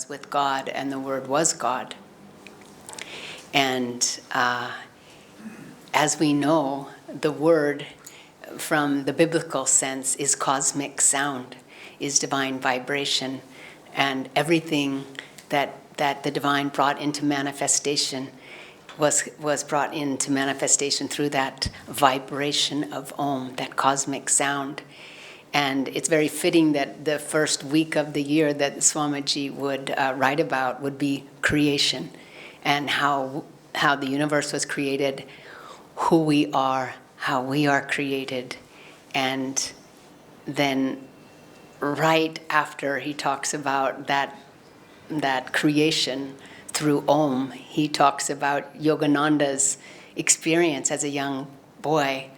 was with God, and the Word was God. And as we know, the Word, from the biblical sense, is cosmic sound, is divine vibration, and everything that the divine brought into manifestation was brought into manifestation through that vibration of Om, that cosmic sound. And it's very fitting that the first week of the year that Swamiji would write about would be creation, and how the universe was created, who we are, how we are created. And then right after he talks about that creation through Om, he talks about Yogananda's experience as a young boy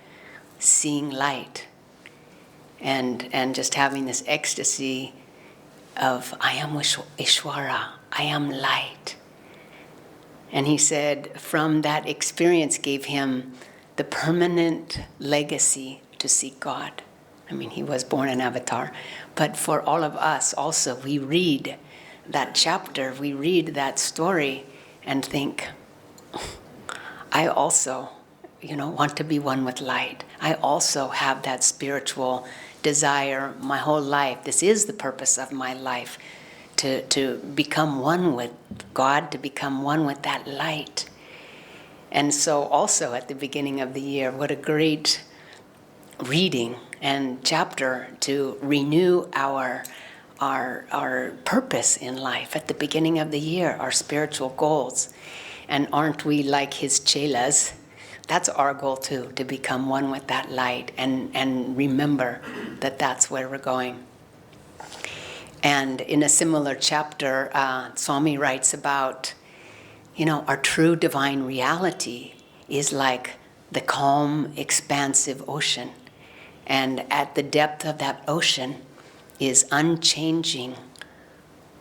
seeing light and just having this ecstasy of, I am Ishwara, I am light. And he said from that experience gave him the permanent legacy to seek God. I mean, he was born an avatar. But for all of us also, we read that chapter, we read that story and think, I also, want to be one with light. I also have that spiritual desire my whole life. This is the purpose of my life, to become one with God, to become one with that light. And so also at the beginning of the year, what a great reading and chapter to renew our purpose in life at the beginning of the year, our spiritual goals. And aren't we like his chelas? That's our goal too, to become one with that light and remember that that's where we're going. And in a similar chapter, Swami writes about, our true divine reality is like the calm, expansive ocean. And at the depth of that ocean is unchanging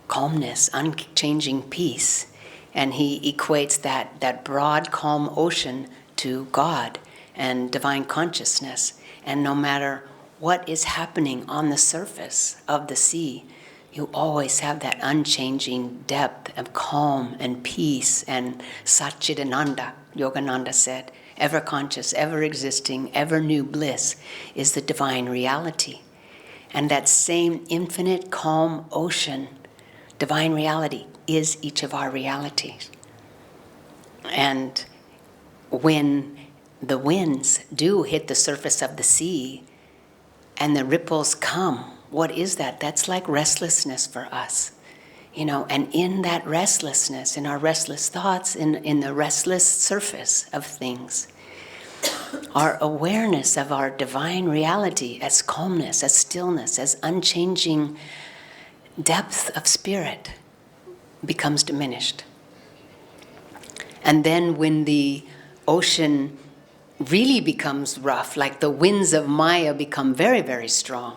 calmness, unchanging peace. And he equates that broad, calm ocean to God and divine consciousness. And no matter what is happening on the surface of the sea, you always have that unchanging depth of calm and peace and Satchidananda, Yogananda said. Ever conscious, ever existing, ever new bliss is the divine reality. And that same infinite calm ocean, divine reality, is each of our realities. And when the winds do hit the surface of the sea and the ripples come, what is that? That's like restlessness for us. And in that restlessness, in our restless thoughts, in the restless surface of things, our awareness of our divine reality as calmness, as stillness, as unchanging depth of spirit becomes diminished. And then when the ocean really becomes rough, like the winds of Maya become very, very strong,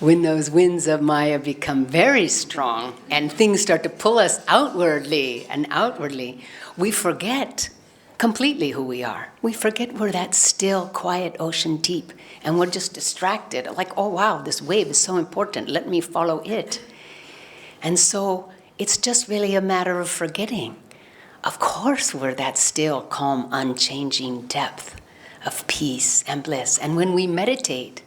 when those winds of Maya become very strong and things start to pull us outwardly, we forget completely who we are. We forget we're that still, quiet ocean deep, and we're just distracted, like, oh wow, this wave is so important, let me follow it. And so it's just really a matter of forgetting. Of course we're that still, calm, unchanging depth of peace and bliss. And when we meditate,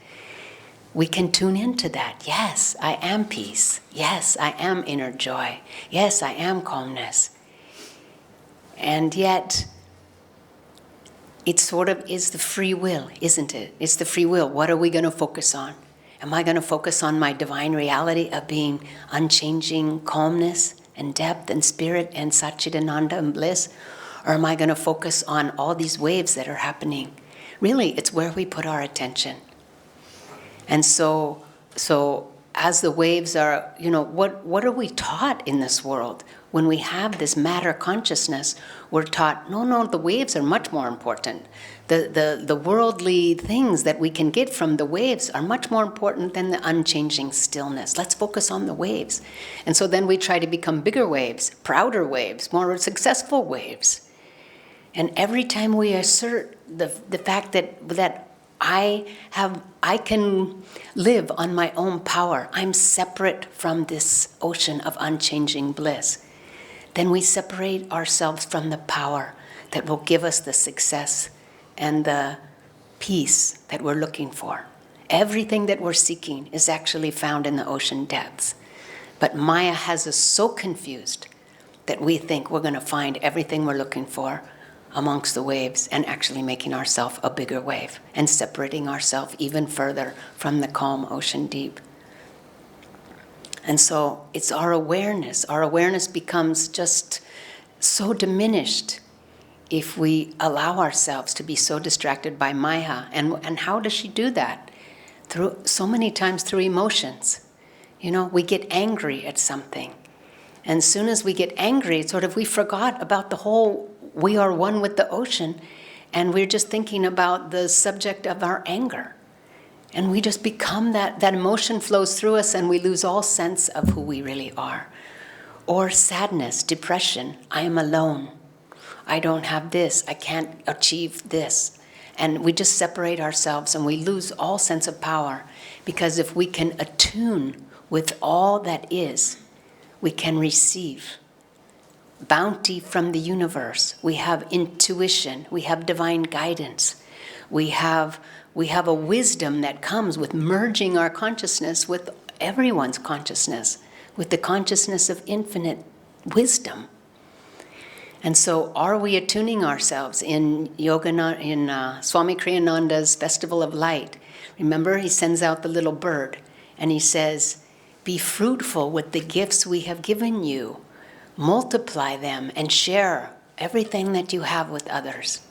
we can tune into that. Yes, I am peace. Yes, I am inner joy. Yes, I am calmness. And yet, it sort of is the free will, isn't it? It's the free will. What are we going to focus on? Am I going to focus on my divine reality of being unchanging calmness and depth and spirit and Satchidananda and bliss? Or am I going to focus on all these waves that are happening? Really, it's where we put our attention. And so as the waves are, what are we taught in this world? When we have this matter consciousness, we're taught, no, the waves are much more important. The worldly things that we can get from the waves are much more important than the unchanging stillness. Let's focus on the waves. And so then we try to become bigger waves, prouder waves, more successful waves. And every time we assert the fact that I can live on my own power. I'm separate from this ocean of unchanging bliss. Then we separate ourselves from the power that will give us the success and the peace that we're looking for. Everything that we're seeking is actually found in the ocean depths. But Maya has us so confused that we think we're going to find everything we're looking for amongst the waves, and actually making ourselves a bigger wave and separating ourselves even further from the calm ocean deep. And so it's our awareness. Our awareness becomes just so diminished if we allow ourselves to be so distracted by Maya. And how does she do that? So many times through emotions. We get angry at something. And as soon as we get angry, it's sort of we forgot about the whole, we are one with the ocean, and we're just thinking about the subject of our anger. And we just become that emotion flows through us, and we lose all sense of who we really are. Or sadness, depression, I am alone. I don't have this, I can't achieve this. And we just separate ourselves and we lose all sense of power, because if we can attune with all that is, we can receive bounty from the universe. We have intuition. We have divine guidance. We have a wisdom that comes with merging our consciousness with everyone's consciousness, with the consciousness of infinite wisdom. And so, are we attuning ourselves in Swami Kriyananda's Festival of Light? Remember, he sends out the little bird, and he says, be fruitful with the gifts we have given you. Multiply them and share everything that you have with others.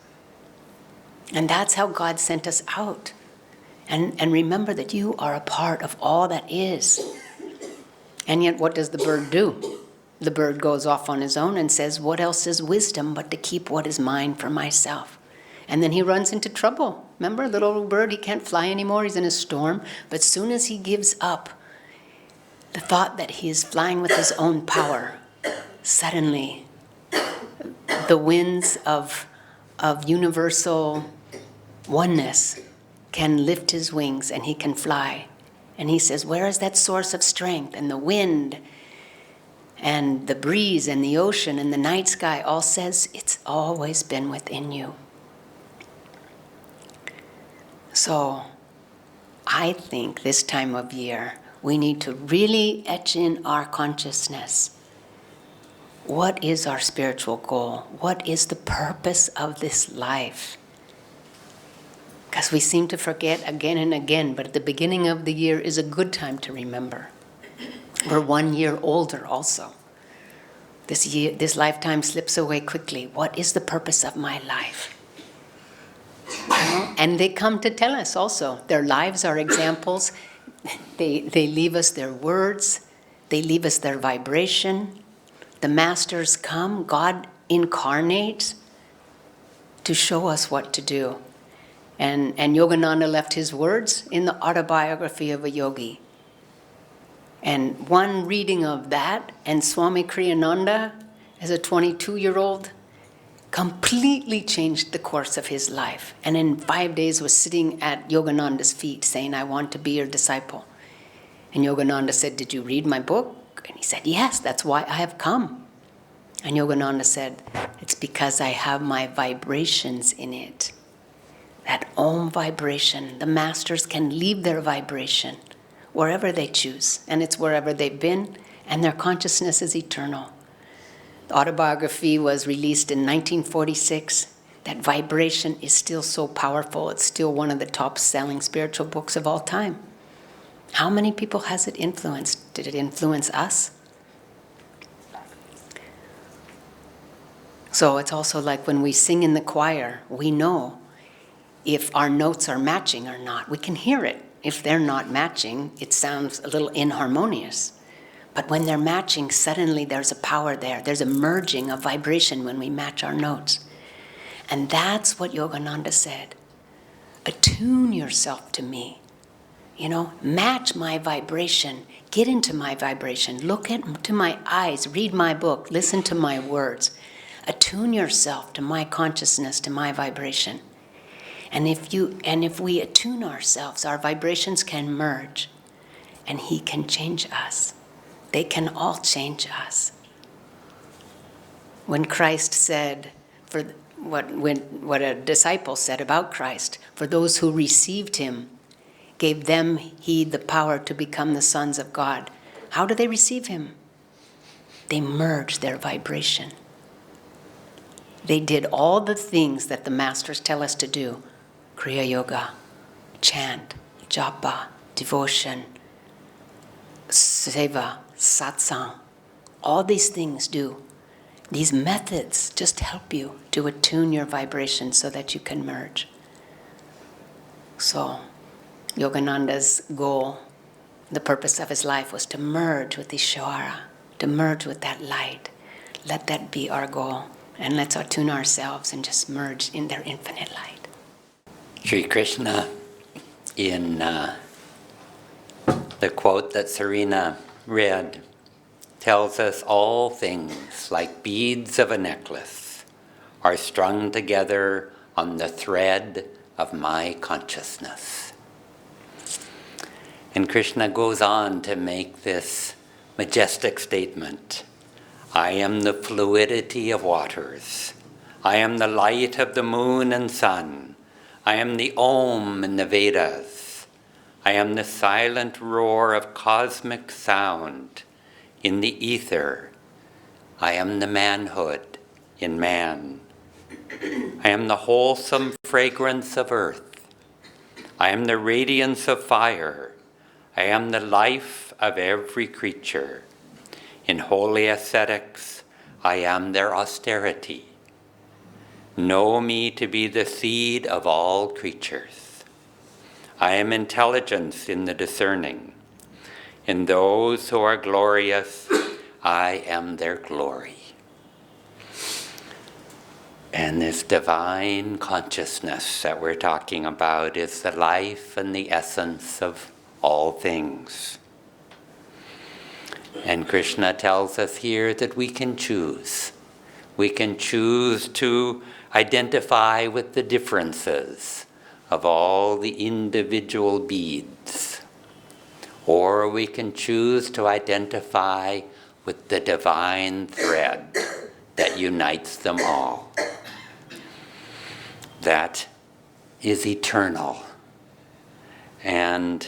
And that's how God sent us out. And remember that you are a part of all that is. And yet, what does the bird do? The bird goes off on his own and says, what else is wisdom but to keep what is mine for myself? And then he runs into trouble. Remember, little bird, he can't fly anymore, he's in a storm. But as soon as he gives up the thought that he is flying with his own power, suddenly the winds of universal oneness can lift his wings and he can fly. And he says, where is that source of strength? And the wind and the breeze and the ocean and the night sky all says, it's always been within you. So I think this time of year, we need to really etch in our consciousness. What is our spiritual goal? What is the purpose of this life? Because we seem to forget again and again, but at the beginning of the year is a good time to remember. We're 1 year older also. This lifetime slips away quickly. What is the purpose of my life? And they come to tell us also. Their lives are examples. They leave us their words. They leave us their vibration. The masters come. God incarnates to show us what to do. And Yogananda left his words in the Autobiography of a Yogi. And one reading of that, and Swami Kriyananda, as a 22-year-old, completely changed the course of his life. And in 5 days was sitting at Yogananda's feet saying, I want to be your disciple. And Yogananda said, did you read my book? And he said, yes, that's why I have come. And Yogananda said, it's because I have my vibrations in it. That Om vibration, the masters can leave their vibration wherever they choose. And it's wherever they've been, and their consciousness is eternal. The Autobiography was released in 1946. That vibration is still so powerful. It's still one of the top-selling spiritual books of all time. How many people has it influenced? Did it influence us? So it's also like when we sing in the choir, we know if our notes are matching or not. We can hear it. If they're not matching, it sounds a little inharmonious. But when they're matching, suddenly there's a power there. There's a merging of vibration when we match our notes. And that's what Yogananda said. Attune yourself to me. Match my vibration. Get into my vibration. Look into my eyes. Read my book. Listen to my words. Attune yourself to my consciousness, to my vibration. And if we attune ourselves, our vibrations can merge, and he can change us. They can all change us. When Christ said, what a disciple said about Christ, for those who received him, gave them he the power to become the sons of God. How do they receive him? They merge their vibration. They did all the things that the masters tell us to do. Kriya Yoga, chant, japa, devotion, seva, satsang. All these things do. These methods just help you to attune your vibration so that you can merge. So, Yogananda's goal, the purpose of his life was to merge with Ishvara, to merge with that light. Let that be our goal. And let's attune ourselves and just merge in their infinite light. Sri Krishna, in the quote that Serena read, tells us all things, like beads of a necklace, are strung together on the thread of my consciousness. And Krishna goes on to make this majestic statement. I am the fluidity of waters. I am the light of the moon and sun. I am the Om in the Vedas. I am the silent roar of cosmic sound in the ether. I am the manhood in man. I am the wholesome fragrance of earth. I am the radiance of fire. I am the life of every creature. In holy ascetics, I am their austerity. Know me to be the seed of all creatures. I am intelligence in the discerning. In those who are glorious, I am their glory. And this divine consciousness that we're talking about is the life and the essence of all things. And Krishna tells us here that we can choose. We can choose to identify with the differences of all the individual beads. Or we can choose to identify with the divine thread that unites them all. That is eternal and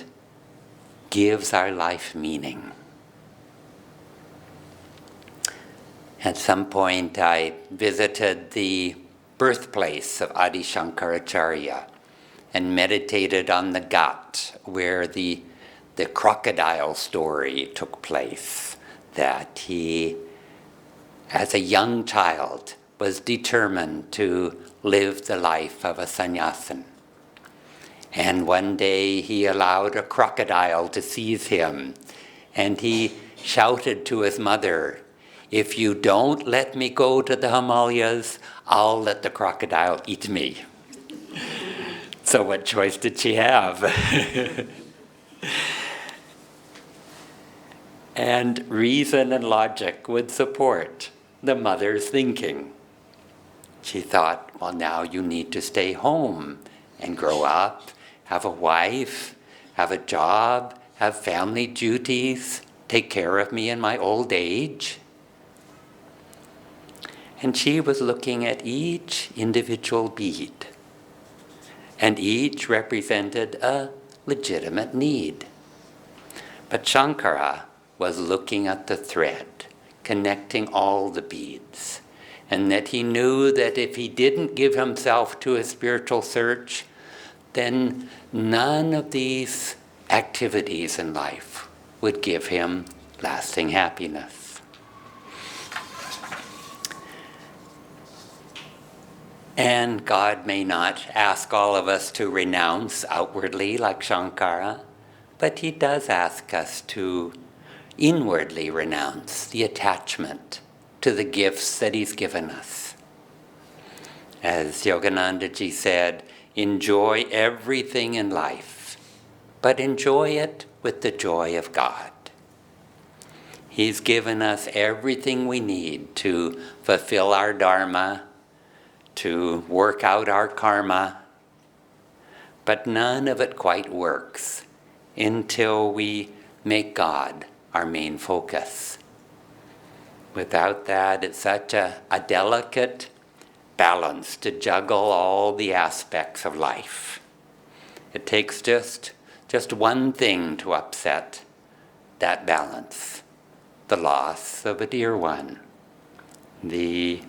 gives our life meaning. At some point I visited the birthplace of Adi Shankaracharya and meditated on the Ghat, where the crocodile story took place, that he, as a young child, was determined to live the life of a sannyasin. And one day he allowed a crocodile to seize him, and he shouted to his mother, "If you don't let me go to the Himalayas, I'll let the crocodile eat me." So what choice did she have? And reason and logic would support the mother's thinking. She thought, well, now you need to stay home and grow up, have a wife, have a job, have family duties, take care of me in my old age. And she was looking at each individual bead, and each represented a legitimate need. But Shankara was looking at the thread, connecting all the beads, and that he knew that if he didn't give himself to a spiritual search, then none of these activities in life would give him lasting happiness. And God may not ask all of us to renounce outwardly like Shankara, but he does ask us to inwardly renounce the attachment to the gifts that he's given us. As Yoganandaji said, enjoy everything in life, but enjoy it with the joy of God. He's given us everything we need to fulfill our dharma, to work out our karma, But none of it quite works until we make God our main focus. Without that, it's such a delicate balance to juggle all the aspects of life. It takes just one thing to upset that balance. The loss of a dear one. The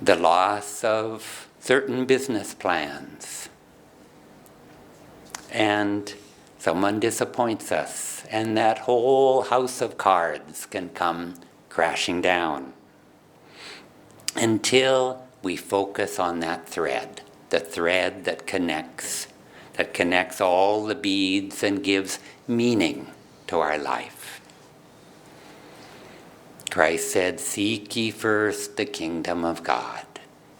loss of certain business plans. And someone disappoints us, and that whole house of cards can come crashing down. Until we focus on that thread, the thread that connects all the beads and gives meaning to our life. Christ said, "Seek ye first the kingdom of God,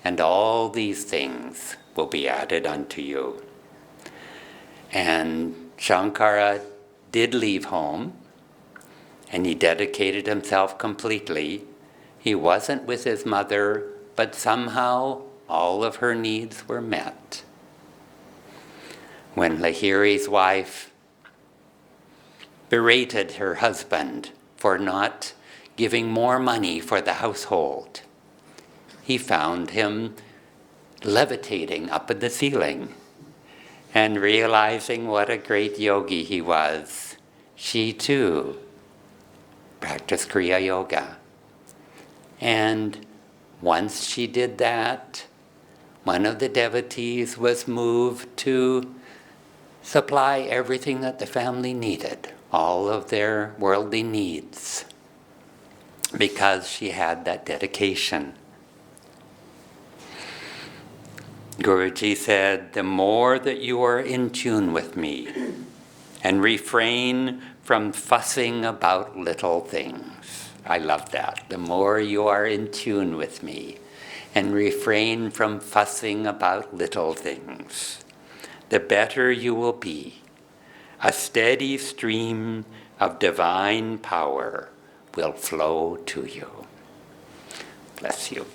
and all these things will be added unto you." And Shankara did leave home, and he dedicated himself completely. He wasn't with his mother, but somehow all of her needs were met. When Lahiri's wife berated her husband for not giving more money for the household, he found him levitating up in the ceiling. And realizing what a great yogi he was, she too practiced Kriya Yoga. And once she did that, one of the devotees was moved to supply everything that the family needed, all of their worldly needs, because she had that dedication. Guruji said, "The more that you are in tune with me and refrain from fussing about little things." I love that. The more you are in tune with me and refrain from fussing about little things, the better you will be. A steady stream of divine power will flow to you. Bless you.